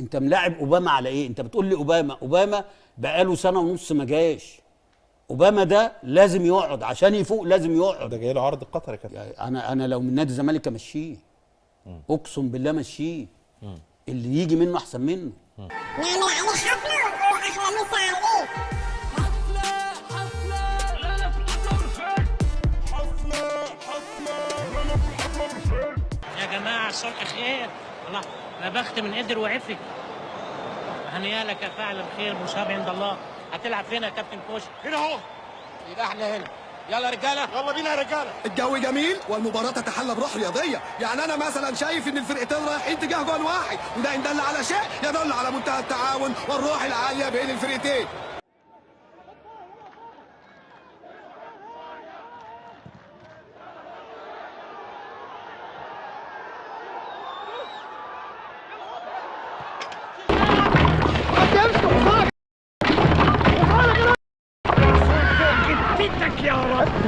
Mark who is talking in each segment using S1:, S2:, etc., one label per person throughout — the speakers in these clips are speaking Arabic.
S1: انت ملاعب اوباما على ايه؟ انت بتقول لي اوباما بقاله سنه ونص ما جاش. اوباما ده لازم يقعد عشان يفوق، لازم يقعد.
S2: ده جاي له عرض قطر يا كابتن.
S1: يعني انا لو من نادي الزمالك امشيه، اقسم بالله مشيه. اللي يجي منه احسن منه.
S3: نعمل عليه حفله ونقول احلى مسا عليه.
S4: يا جماعه الصلح خير. الله، لا بخت من قدر وعفك. هنيئا لك يا فاعل الخير، مصاب عند الله. هتلعب فين يا كابتن كوش؟
S5: هنا اهو. يبقى احنا هنا. يلا يا رجاله، يلا بينا يا رجاله.
S6: الجو جميل والمباراة تتحلى بروح رياضية، يعني أنا مثلا شايف إن الفرقتين رايحين تجاه جول واحد، وده إن دل على شيء يدل على منتهى التعاون والروح العالية بين الفرقتين.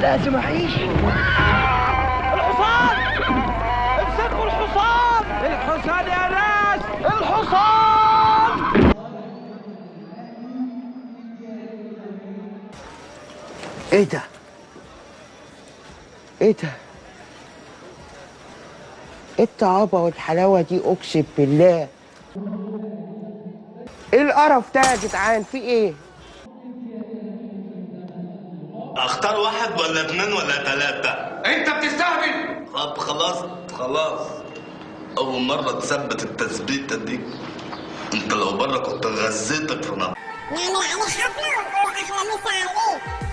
S7: لازم اعيش. الحصان، امسكوا الحصان، الحصان يا ناس، الحصان. ايه ده؟ ايه ده؟ ايه الطعابة والحلاوة دي؟ اقسم بالله. ايه القرف ده يا جدعان؟ في ايه؟
S8: اختار واحد ولا اتنين ولا تلاتة؟
S5: انت بتستهبل.
S8: طب خلاص. أول مرة تثبت التثبيتة دي. أنت لو بره كنت غزيتك في نار.
S3: نعمل عليه حفله ونقول احلى مسا عليه.